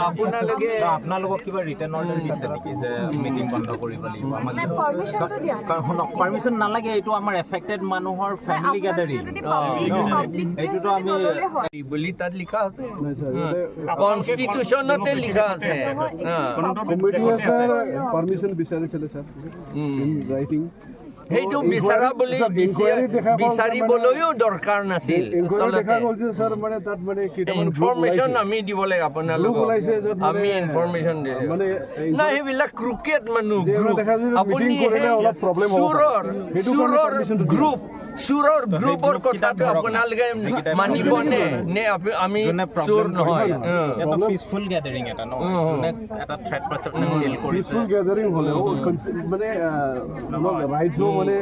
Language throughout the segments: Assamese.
আপোনালোকে আপোনালোকক কিবা ৰিটাৰ্ণ অৰ্ডাৰ দিছে নেকি যে মিটিং বন্ধ কৰিব লাগিব? পাৰ্মিশ্যন নালাগে, এইটো আমাৰ এফেক্টেড মানুহৰ ফেমিলি গেদাৰিং, এইটোতো আমি বুলি তাত লিখা আছে, কনষ্টিটিউচনতে লিখা আছে। পাৰ্মিশ্যন বিচাৰিছিলে ছাৰ ৰাইটিং, সেইটো বিচাৰিবলৈও দৰকাৰ নাছিল। ইনফৰমেশ্যন আমি দিব লাগে আপোনালোকক, আমি ইনফৰমেশ্যন দিম না। সেইবিলাক ক্ৰিকেট মানুহ আপুনি চুৰৰ গ্ৰুপৰ কথাটো আপোনালোকে মানিবনে নে আমি চুৰ নহয়? পিছফুল গেদাৰিং এটা ন, এটা থ্ৰেট পাৰসেপচন ফিল কৰিছে। পিছফুল গেদাৰিং হ'লেও মানে ৰাইটছ মানে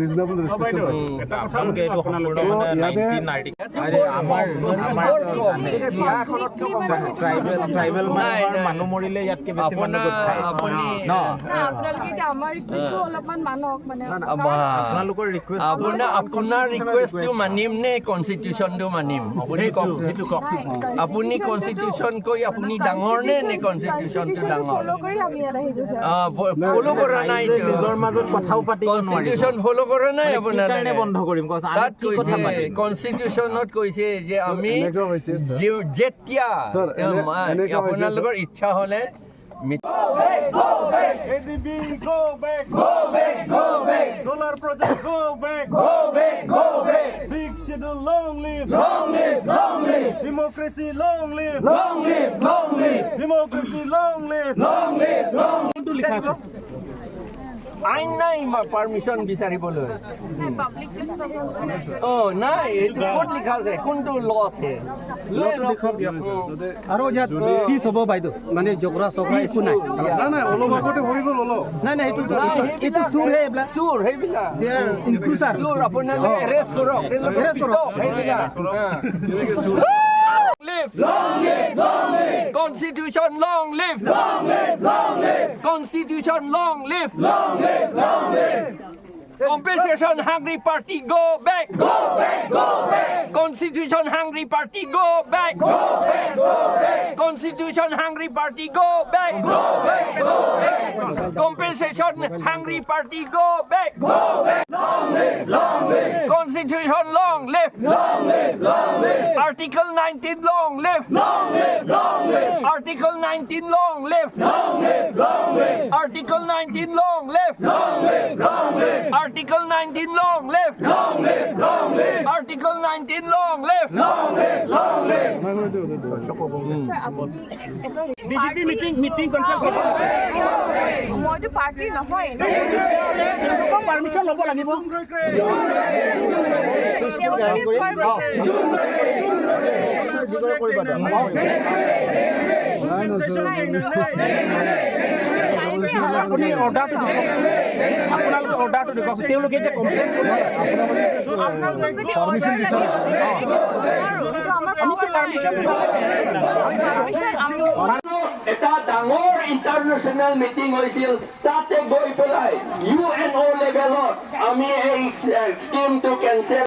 ৰিজনেবল ৰেষ্ট্ৰিকচন হয়। এটা আপোনালোকে এইটো আপোনালোকে মানে 19 আৰে আমাৰ ট্ৰাইবেল মানুহ মৰিলে ইয়াতকে বেছি মানুহ আপুনি ন, আপোনালোকে এতিয়া আমাৰ ৰিকুৱেষ্টটো অলপমান মানক, মানে আপোনালোকৰ ৰিকুৱেষ্ট আপোনাৰ ৰিকুৱেষ্টটো মানিম নে কনষ্টিটিউচনটো মানিম? আপুনি কনষ্টিটিউচন কৈ আপুনি ডাঙৰ নে কনষ্টিটিউচনটো ডাঙৰ? ফলো কৰা নাই, নিজৰ মাজত কথাও পাতিব নোৱাৰি। কনষ্টিটিউচন ফলো কৰা নাই আপোনালোকে, বন্ধ কৰিম। তাত কৈছে কনষ্টিটিউচনত কৈছে যে আমি যেতিয়া আপোনালোকৰ ইচ্ছা হ'লে ADB, go back, go back, go back. Solar project, go back, go back, go back. Sixth schedule, long live, long live, long live. Democracy, long live, long live, long live. Democracy, long live, long live, long live. আইন নাই পাৰ্মিশ্যন বিচাৰিবলৈ। নাই, এইটো ক'ত লিখা আছে? কোনটো ল আছে? আৰু ইয়াত কি হ'ব বাইদেউ, মানে জগৰা চগৰা একো নাই। নাই অলপ আগতে হৈ গ'ল অলপ। নাই এইটো চুৰহে, এইবিলাক চুৰ, সেইবিলাক চুৰ। আপোনালোকে এৰেষ্ট কৰক, সেইবিলাক Long live, long live. Constitution, long live. Long live, long live. Constitution, long live. Long live, long live. Compensation hungry party, go back. Go back, go back. Constitution hungry party, go back. Go back, go back. Constitution hungry party, go back. Go back, go back. Compensation hungry party, go back. Go back. Long live, long live. Constitution, long live. Long live, long live. Article 19, long live. Long live, long live. Article 19, long live. Long live, long live. Article 19, long live. Long live, long live. Article 19, long live. Long live, long live. Article 19, long live. Long live, long live. BJP meeting cancel কৰিব। মইতো পাৰ্টি নহয়, পাৰ্মিশ্যন ল'ব লাগিব। আপুনি অৰ্ডাৰটো দিব, আপোনালোকে অৰ্ডাৰটো দিব। তেওঁলোকে যে কমপ্লেইন কৰিছে, পাৰ্মিশ্যন বিচাৰে, আমিতো পাৰ্মিশ্যন এটা ডাঙৰ ইণ্টাৰনেশ্যনেল মিটিং হৈছিল, তাতে গৈ পেলাই UNO লেভেলত আমি এই স্কিমটো cancel.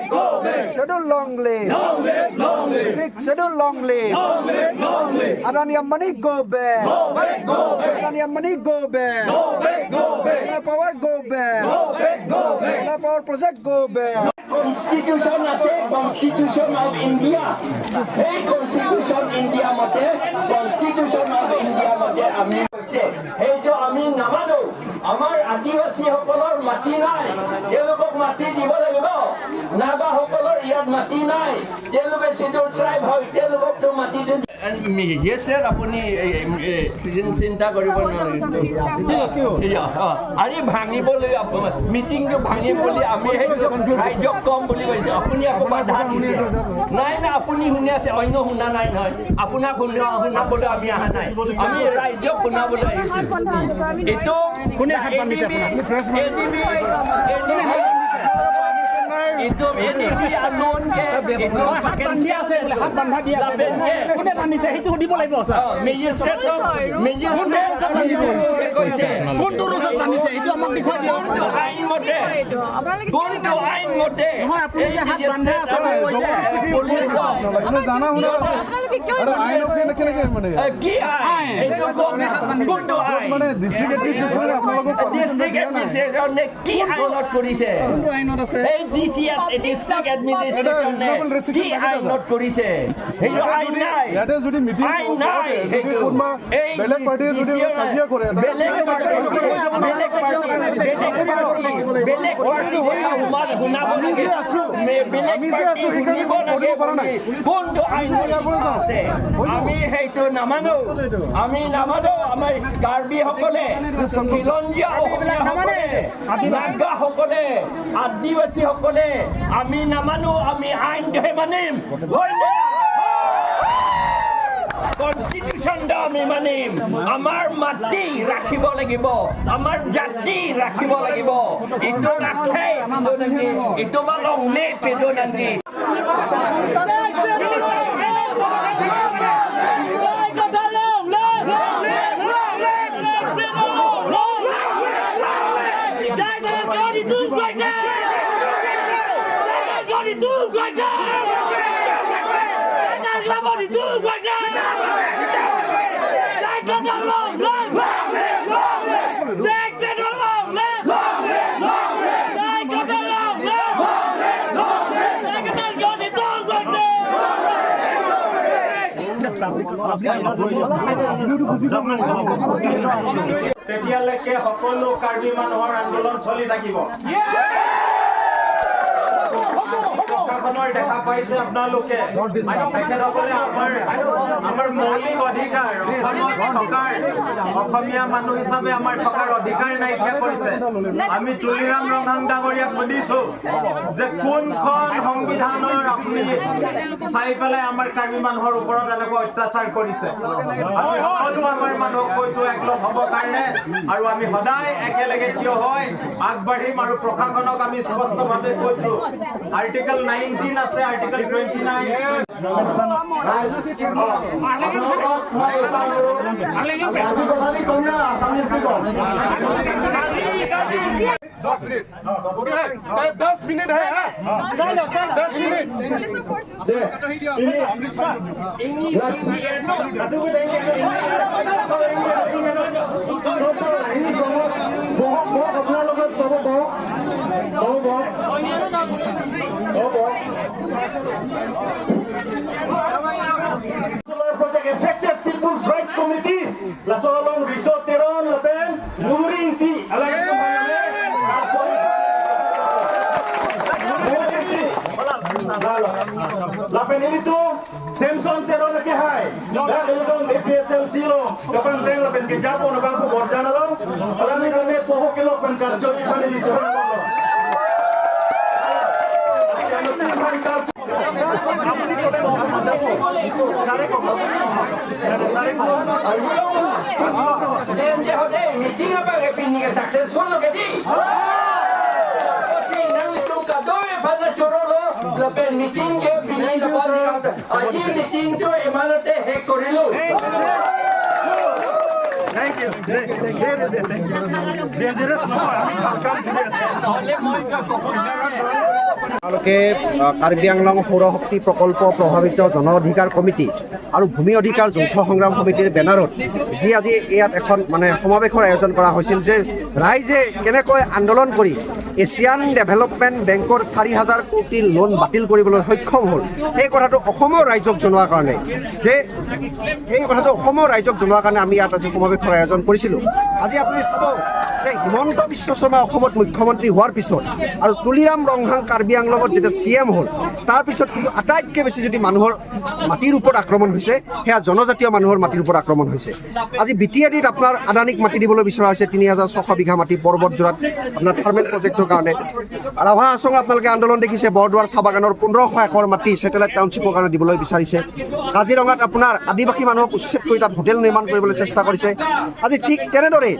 Go back. Schedule long live. Long live, long live. Sixth schedule long live. Long live, long live. Adanya money go back. Go back, go back. Adanya money go back. Go back, go back. La power go back. Go back, go back. La power project go back. Constitution আছে, Constitution of India. এই Constitution India মতে, Constitution of India মতে আমি কৈছে, সেইটো আমি নামানো। আমাৰ আদিবাসীসকলৰ মাটি নাই, তেওঁলোকক মাটি দিব লাগিব। নাগাসকলৰ ইয়াত মাটি নাই, তেওঁলোকে শিডিউল ট্ৰাইব হয়, তেওঁলোককতো মাটি দিন। Yes sir, আপুনি চিন্তা কৰিব নালাগে। আজি ভাঙিবলৈ মিটিংটো ভাঙিবলৈ আমি ৰাইজক কম বুলি কৈছে, আপুনি আকৌ বাধা দিছে। নাই নাই, আপুনি শুনি আছে, অন্য শুনা নাই নহয়। আপোনাক শুনাবলৈ আমি অহা নাই, আমি ৰাইজক শুনাবলৈ আহিছোঁ। এইটো কোনে জানা শুনা কি আইন এইটো কোনটো আইন ডিষ্ট্ৰিক্ট এডমিনিষ্ট্ৰেশ্যনে কি আইনত কৰিছে এই ডিষ্ট্ৰিক্ট এডমিনিষ্ট্ৰেশ্যনে কি আইনত কৰিছে সেইটো আইন নাই আইন নাই সেইটো এই বেলেগ পাৰ্টিয়ে যদি কাজিয়া কৰে বেলেগ পাৰ্টি শুনাব লাগে বেলেগ পাৰ্টি শুনিব লাগে কোনটো আইন আছে আমি সেইটো নামানো আমাৰ কাৰ্বিসকলে খিলঞ্জীয়া অসমীয়াসকলে নাগাসকলে আদিবাসীসকলে আমি নামানো আমি আইনটোহে মানিম কনষ্টিটিউশ্যন আমি মানিম আমাৰ মাটি ৰাখিব লাগিব আমাৰ জাতি ৰাখিব লাগিব এইটো ৰাখে এইটো বা লং লিভ এইটো নাকি তেতিয়ালৈকে সকলো কাৰ্বি মানুহৰ আন্দোলন চলি থাকিব প্ৰশাসনৰ দেখা পাইছে আপোনালোকে তেখেতসকলে আমাৰ মৌলিক অধিকাৰ অসমত থকাৰ অসমীয়া মানুহ হিচাপে আমাৰ থকাৰ অধিকাৰ নাইকিয়া কৰিছে আমি তুলিৰাম ৰংহাং ডাঙৰীয়াক সুধিছো যে কোনখন সংবিধানৰ আপুনি চাই পেলাই আমাৰ কাৰ্বি মানুহৰ ওপৰত এনেকুৱা অত্যাচাৰ কৰিছে আমি সকলো আমাৰ মানুহক কৈছো একলগ হ'ব কাৰণে আৰু আমি সদায় একেলগে থিয় হৈ আগবাঢ়িম আৰু প্ৰশাসনক আমি স্পষ্টভাৱে কৈছো আৰ্টিকেল 19 আছে আৰ্টিকেল 29 10 मिनट है 10 minute Project Effective People's Right Committee la solong riso teron lapen muring ti alay lapen itu Samson teron ke hai da elong APSLC lo kapan teng lapen ke Japo na bangko borjana lo alami kami poho kilo pancarjo ikani di chora meeting apa que pinning successful lo que di si nang itu kadoe pada chorolo la pen meeting ke pinning la padi aji meeting to emanate he korilu Thank you. তেওঁলোকে কাৰ্বি আংলং সৌৰশক্তি প্ৰকল্প প্ৰভাৱিত জন অধিকাৰ কমিটি আৰু ভূমি অধিকাৰ যৌথ সংগ্ৰাম সমিতিৰ বেনাৰত যি আজি ইয়াত এখন সমাৱেশৰ আয়োজন কৰা হৈছিল যে ৰাইজে কেনেকৈ আন্দোলন কৰি এছিয়ান ডেভেলপমেণ্ট বেংকৰ 4,000 কোটি লোন বাতিল কৰিবলৈ সক্ষম হ'ল এই কথাটো অসমৰ ৰাইজক জনোৱাৰ কাৰণে আমি ইয়াত আজি সমাৱেশৰ আয়োজন কৰিছিলোঁ আজি আপুনি চাব যে হিমন্ত বিশ্ব শৰ্মা অসমত মুখ্যমন্ত্ৰী হোৱাৰ পিছত আৰু তুলিৰাম ৰংহাং কাৰ্বি আংলঙত যেতিয়া CM হ'ল তাৰপিছত কিন্তু আটাইতকৈ বেছি যদি মানুহৰ মাটিৰ ওপৰত আক্ৰমণ হৈছে সেয়া জনজাতীয় মানুহৰ মাটিৰ ওপৰত আক্ৰমণ হৈছে আজি BTADত আপোনাৰ আদানীক মাটি দিবলৈ বিচৰা হৈছে 3,600 বিঘা মাটি পৰ্বতজোৰাত আপোনাৰ থাৰ্মেল প্ৰজেক্টৰ কাৰণে ৰাভা আছং আপোনালোকে আন্দোলন দেখিছে বৰদুৱাৰ চাহ বাগানৰ 1500 একৰ মাটি ছেটেলাইট টাউনশ্বিপৰ কাৰণে দিবলৈ বিচাৰিছে কাজিৰঙাত আপোনাৰ আদিবাসী মানুহক উচ্ছেদ কৰি তাত হোটেল নিৰ্মাণ কৰিবলৈ চেষ্টা কৰিছে আজি ঠিক তেনেদৰে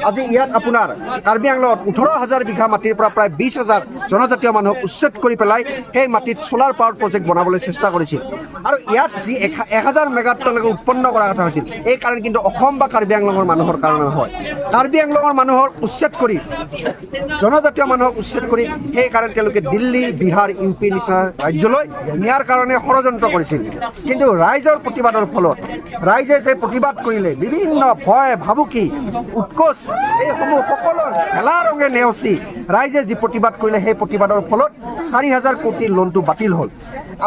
আজি ইয়াত আপোনাৰ কাৰ্বি আংলঙত 18,000 বিঘা মাটিৰ পৰা প্ৰায় 20,000 জনজাতীয় মানুহক উচ্ছেদ কৰি পেলাই সেই মাটিত চ'লাৰ পাৱাৰ প্ৰজেক্ট বনাবলৈ চেষ্টা কৰিছিল আৰু ইয়াত যি 1000 মেগাৱাটলৈকে উৎপন্ন কৰাৰ কথা হৈছিল এই কাৰেণ্ট কিন্তু অসম বা কাৰ্বি আংলঙৰ মানুহৰ কাৰণে নহয় কাৰ্বি আংলঙৰ মানুহক উচ্ছেদ কৰি জনজাতীয় মানুহক উচ্ছেদ কৰি সেই কাৰেণ্ট তেওঁলোকে দিল্লী বিহাৰ ইউ পি নিচিনা ৰাজ্যলৈ নিয়াৰ কাৰণে ষড়যন্ত্ৰ কৰিছিল কিন্তু ৰাইজৰ প্ৰতিবাদৰ ফলত ৰাইজে যে প্ৰতিবাদ কৰিলে বিভিন্ন ভয় ভাবুকি উৎকোচ এইসমূহ সকলৰ হেলা ৰঙে নেওচি ৰাইজে যি প্ৰতিবাদ কৰিলে সেই প্ৰতিবাদৰ ফলত 4000 কোটিৰ লোনটো বাতিল হ'ল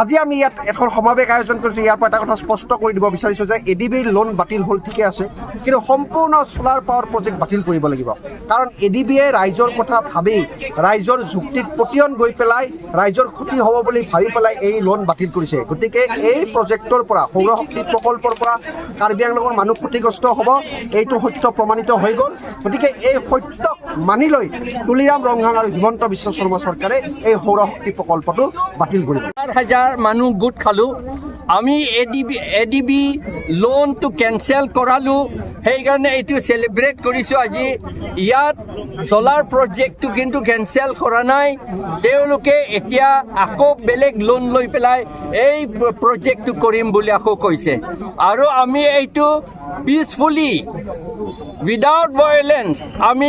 আজি আমি ইয়াত এখন সমাৱেশ আয়োজন কৰিছোঁ ইয়াৰ পৰা এটা কথা স্পষ্ট কৰি দিব বিচাৰিছোঁ যে এডিবিৰ লোন বাতিল হ'ল ঠিকে আছে কিন্তু সম্পূৰ্ণ চ'লাৰ পাৱাৰ প্ৰজেক্ট বাতিল কৰিব লাগিব কাৰণ এডিবিয়ে ৰাইজৰ কথা ভাবি ৰাইজৰ যুক্তিত পতিয়ন গৈ পেলাই ৰাইজৰ ক্ষতি হ'ব বুলি ভাবি পেলাই এই লোন বাতিল কৰিছে গতিকে এই প্ৰজেক্টৰ পৰা সৌৰশক্তি প্ৰকল্পৰ পৰা কাৰ্বি আংলঙৰ মানুহ ক্ষতিগ্ৰস্ত হ'ব এইটো সত্য প্ৰমাণিত হৈ গ'ল গতিকে এই সত্যক মানি লৈ তুলিৰাম ৰংহাং আৰু হিমন্ত বিশ্ব শৰ্মা চৰকাৰে এই সৌৰশক্তি প্ৰকল্পটো বাতিল কৰিব হাজাৰ মানুহ গোট খালোঁ আমি এডিবি লোনটো কেঞ্চেল কৰালোঁ সেইকাৰণে এইটো চেলিব্ৰেট কৰিছোঁ আজি ইয়াত চ'লাৰ প্ৰজেক্টটো কিন্তু কেঞ্চেল কৰা নাই তেওঁলোকে এতিয়া আকৌ বেলেগ লোন লৈ পেলাই এই প্ৰজেক্টটো কৰিম বুলি আকৌ কৈছে আৰু আমি এইটো পিচফুলি উইদাউট ভায়োলেন্স আমি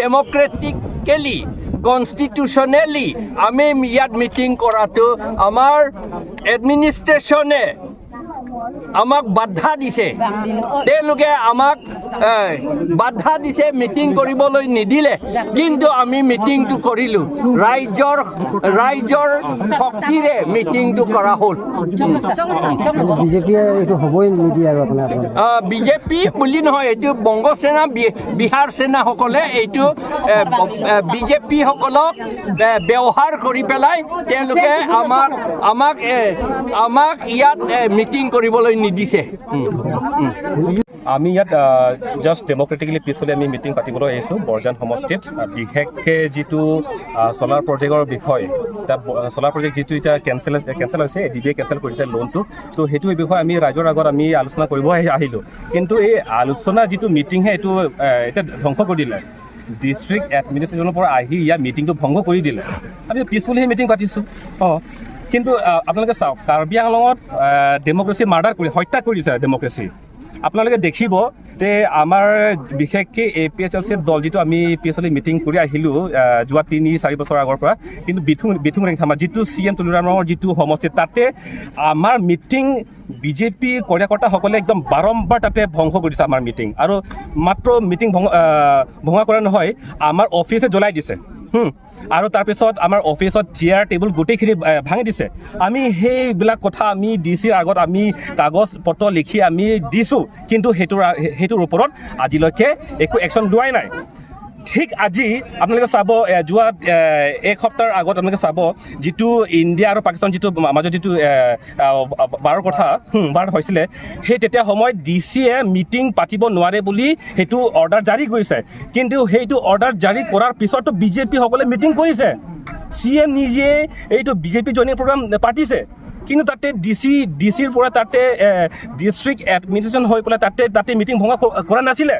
ডেম'ক্ৰেটিকেলি কনষ্টিটিউশ্যনেলি আমি ইয়াত মিটিং কৰাটো আমাৰ এডমিনিষ্ট্ৰেশ্যনে আমাক বাধা দিছে তেওঁলোকে আমাক বাধা দিছে মিটিং কৰিবলৈ নিদিলে কিন্তু আমি মিটিংটো কৰিলোঁ ৰাইজৰ শক্তিৰে মিটিংটো কৰা হ'ল বিজেপিয়ে এইটো হ'বই নিদিয়ে আৰু আপোনাৰ বিজেপি বুলি নহয় এইটো বংগ সেনা বিহাৰ সেনাসকলে এইটো বিজেপিসকলক ব্যৱহাৰ কৰি পেলাই তেওঁলোকে আমাক ইয়াত মিটিং কৰিবলৈ নিদিছে আমি ইয়াত জাষ্ট ডেম'ক্ৰেটিকেলি পিছফুলি আমি মিটিং পাতিবলৈ আহিছোঁ বৰজান সমষ্টিত বিশেষকৈ যিটো চ'লাৰ প্ৰজেক্টৰ বিষয় তাত চ'লাৰ প্ৰজেক্ট যিটো এতিয়া কেঞ্চেল হৈছে এডিবিয়ে কেঞ্চেল কৰিছে লোনটো তো সেইটো বিষয়ে আমি ৰাইজৰ আগত আমি আলোচনা কৰিব আহিলোঁ কিন্তু এই আলোচনা যিটো মিটিংহে এইটো এতিয়া ধ্বংস কৰি দিলে ডিষ্ট্ৰিক্ট এডমিনিষ্ট্ৰেশ্যনৰ পৰা আহি ইয়াৰ মিটিংটো ভংগ কৰি দিলে আমি পিছফুলি সেই মিটিং পাতিছোঁ কিন্তু আপোনালোকে চাওক কাৰ্বি আংলঙত ডেম'ক্ৰেচি মাৰ্ডাৰ কৰি হত্যা কৰিছে ডেম'ক্ৰেচি আপোনালোকে দেখিব যে আমাৰ বিশেষকৈ APHLCৰ দল যিটো আমি PHL মিটিং কৰি আহিলোঁ যোৱা 3-4 বছৰ আগৰ পৰা কিন্তু বিথুং ৰেংথামা যিটো CM তুলিৰাম ৰঙৰ যিটো সমষ্টি তাতে আমাৰ মিটিং বিজেপি কাৰ্যকৰ্তাসকলে একদম বাৰম্বাৰ তাতে ভংগ কৰিছে আমাৰ মিটিং আৰু মাত্ৰ মিটিং ভঙা কৰা নহয় আমাৰ অফিচে জ্বলাই দিছে আৰু তাৰপিছত আমাৰ অফিচত চেয়াৰ টেবুল গোটেইখিনি ভাঙি দিছে আমি সেইবিলাক কথা আমি DCৰ আগত আমি কাগজ পত্ৰ লিখি আমি দিছোঁ কিন্তু সেইটোৰ ওপৰত আজিলৈকে একো একশ্যন লোৱাই নাই ঠিক আজি আপোনালোকে চাব যোৱা এক সপ্তাহৰ আগত আপোনালোকে চাব যিটো ইণ্ডিয়া আৰু পাকিস্তান যিটো মাজত যিটো বাৰ হৈছিলে সেই তেতিয়া সময়ত DCয়ে মিটিং পাতিব নোৱাৰে বুলি সেইটো অৰ্ডাৰ জাৰি কৰিছে কিন্তু সেইটো অৰ্ডাৰ জাৰি কৰাৰ পিছতো বিজেপিসকলে মিটিং কৰিছে CM নিজে এইটো বিজেপি জইনিং প্ৰগ্ৰাম পাতিছে কিন্তু তাতে ডিচিৰ পৰা তাতে ডিষ্ট্ৰিক্ট এডমিনিষ্ট্ৰেশ্যন হৈ পেলাই তাতে মিটিং ভঙা কৰা নাছিলে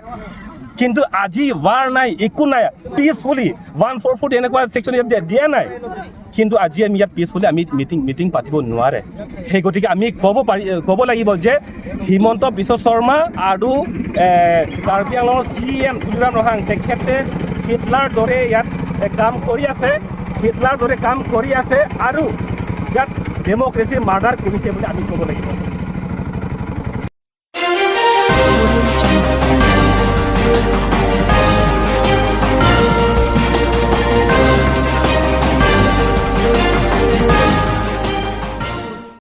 কিন্তু আজি ৱাৰ নাই একো নাই পিচফুলি 144 এনেকুৱা ছেকশ্যন ইয়াত দিয়া নাই কিন্তু আজি আমি ইয়াত পিচফুলি আমি মিটিং পাতিব নোৱাৰে সেই গতিকে আমি ক'ব লাগিব যে হিমন্ত বিশ্ব শৰ্মা আৰু কাৰ্বি আংলঙৰ CM তুলিৰাম ৰংহাং তেখেতে হিটলাৰ দৰে ইয়াত কাম কৰি আছে আৰু ইয়াত ডেম'ক্ৰেচি মাৰ্ডাৰ কৰিছে বুলি আমি ক'ব লাগিব